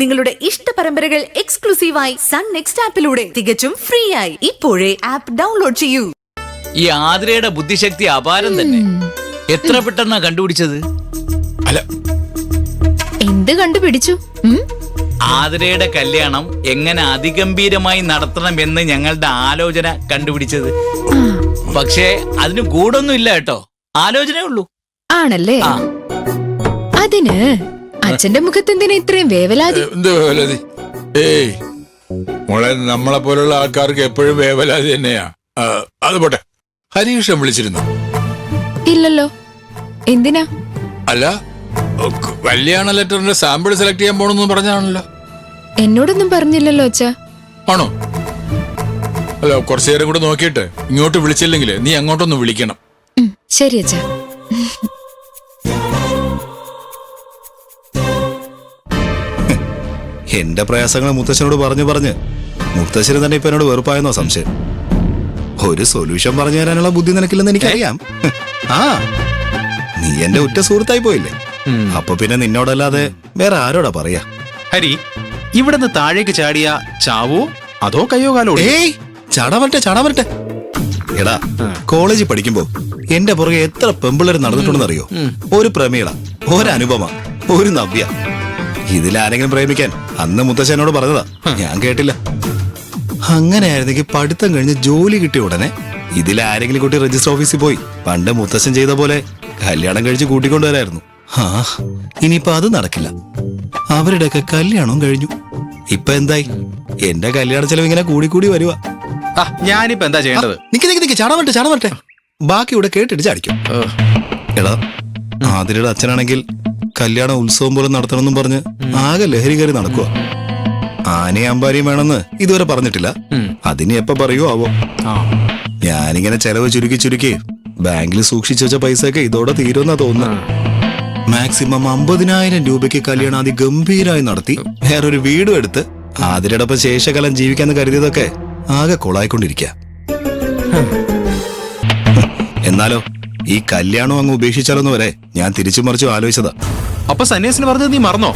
നിങ്ങളുടെ ഇഷ്ട പരമ്പരകൾ എക്സ്ക്ലൂസീവായി സൺ നെക്സ്റ്റ് ആപ്പിലൂടെ തികച്ചും ഫ്രീ ആയി. ഇപ്പോഴേ ആപ്പ് ഡൗൺലോഡ് ചെയ്യൂ. ഈ ആതിരയുടെ ബുദ്ധിശക്തി അപാരം തന്നെ. എത്ര പെട്ടെന്നാ കണ്ടുപിടിച്ചത്? അല്ല, എന്ത് കണ്ടുപിടിച്ചു? ആതിരയുടെ കല്യാണം എങ്ങനെ അതിഗംഭീരമായി നടത്തണമെന്ന് ഞങ്ങളുടെ ആലോചന കണ്ടുപിടിച്ചത്. പക്ഷേ അതിന് ഗൂഢൊന്നും ഇല്ല കേട്ടോ, ആലോചനയേ ഉള്ളൂ. ആണല്ലേ? അതിന് അച്ഛന്റെ മുഖത്തെന്തിനാ ഇത്രയും വേവലാതി? എന്ത് വേവലാതി? ഏയ് മോളെ, നമ്മളെ പോലുള്ള ആൾക്കാർക്ക് എപ്പോഴും വേവലാതി തന്നെയാ. അത് പോട്ടെ, ഹരീഷൻ വിളിച്ചിരുന്നു? ഇല്ലല്ലോ. എന്തിനാ? അല്ല, കല്യാണ ലെറ്ററിന്റെ സാമ്പിൾ സെലക്ട് ചെയ്യാൻ പോണെന്ന് പറഞ്ഞാണല്ലോ. എന്നോടൊന്നും പറഞ്ഞില്ലല്ലോ അച്ഛാ. ആണോ? അല്ല, കുറച്ചു നേരം കൂടെ നോക്കിയിട്ട് ഇങ്ങോട്ട് വിളിച്ചില്ലെങ്കിൽ നീ അങ്ങോട്ടൊന്ന് വിളിക്കണം. ശരി അച്ഛാ. എന്റെ പ്രയാസങ്ങൾ മുത്തശ്ശനോട് പറഞ്ഞ് മുത്തശ്ശന് തന്നെ ഇപ്പൊ എന്നോട് വെറുപ്പായെന്നോ സംശയം. ഒരു സൊല്യൂഷൻ പറഞ്ഞു തരാനുള്ള ബുദ്ധി നിനക്കില്ലെന്ന് എനിക്കറിയാം. ആ, നീ എന്റെ ഉറ്റ സുഹൃത്തായി പോയില്ലേ, അപ്പൊ പിന്നെ നിന്നോടല്ലാതെ വേറെ ആരോടാ പറയാ? ഹരി, ഇവിടുന്ന് താഴേക്ക് ചാടിയ ചാവോ അതോ കയ്യോ കാലോ? ഏയ്, ചാടാ വരട്ടെ. എടാ, കോളേജിൽ പഠിക്കുമ്പോ എന്റെ പുറകെ എത്ര പെമ്പിള്ളേർ നടന്നിട്ടുണ്ടെന്നറിയോ? ഒരു പ്രമീള, ഒരു അനുപമ, ഒരു നവ്യ. ഇതിലാരെങ്കിലും പ്രേമിക്കാൻ അന്ന് മുത്തശ്ശനോട് പറഞ്ഞതാ, ഞാൻ കേട്ടില്ല. അങ്ങനെയായിരുന്നെങ്കിൽ പഠിത്തം കഴിഞ്ഞ് ജോലി കിട്ടിയ ഉടനെ ഇതിലാരെങ്കിലും കുട്ടി രജിസ്റ്റർ ഓഫീസിൽ പോയി പണ്ട് മുത്തശ്ശൻ ചെയ്ത പോലെ കല്യാണം കഴിച്ച് കൂട്ടിക്കൊണ്ടുവരായിരുന്നു. ആ, ഇനിയിപ്പൊ അത് നടക്കില്ല. അവരുടെയൊക്കെ കല്യാണവും കഴിഞ്ഞു. ഇപ്പൊ എന്തായി? എന്റെ കല്യാണ ചെലവ് ഇങ്ങനെ കൂടി വരുവാ. ഞാനിപ്പോ എന്താ ചെയ്യേണ്ടത്? നിക്ക്, ചാടാൻ വരട്ടെ. ബാക്കി ഇവിടെ കേട്ടിട്ട് ചാടിക്കും. എടാ, ആതിരയുടെ അച്ഛനാണെങ്കിൽ കല്യാണ ഉത്സവം പോലെ നടത്തണമെന്നും പറഞ്ഞ് ആകെ ലഹരി കയറി നടക്കുക. ആനയും അമ്പാരിയും വേണമെന്ന് ഇതുവരെ പറഞ്ഞിട്ടില്ല. അതിന് എപ്പ പറയുവോ ആവോ. ഞാനിങ്ങനെ ചെലവ് ചുരുക്കി ബാങ്കിൽ സൂക്ഷിച്ചു വെച്ച പൈസയൊക്കെ ഇതോടെ തീരുമെന്നാ തോന്നുന്നു. മാക്സിമം 50,000 രൂപയ്ക്ക് കല്യാണം അതിഗംഭീരമായി നടത്തി വേറൊരു വീടും എടുത്ത് ആതിരയോടൊപ്പം ശേഷകാലം ജീവിക്കാന്ന് കരുതിയതൊക്കെ ആകെ കൊളായിക്കൊണ്ടിരിക്കുക. എന്നാലോ ഈ കല്യാണം അങ്ങ് ഉപേക്ഷിച്ചാലോന്ന് വരെ ഞാൻ തിരിച്ചു മറിച്ചു ആലോചിച്ചതാ. അപ്പൊ സന്യാസിന് പറഞ്ഞത് നീ മറന്നോ?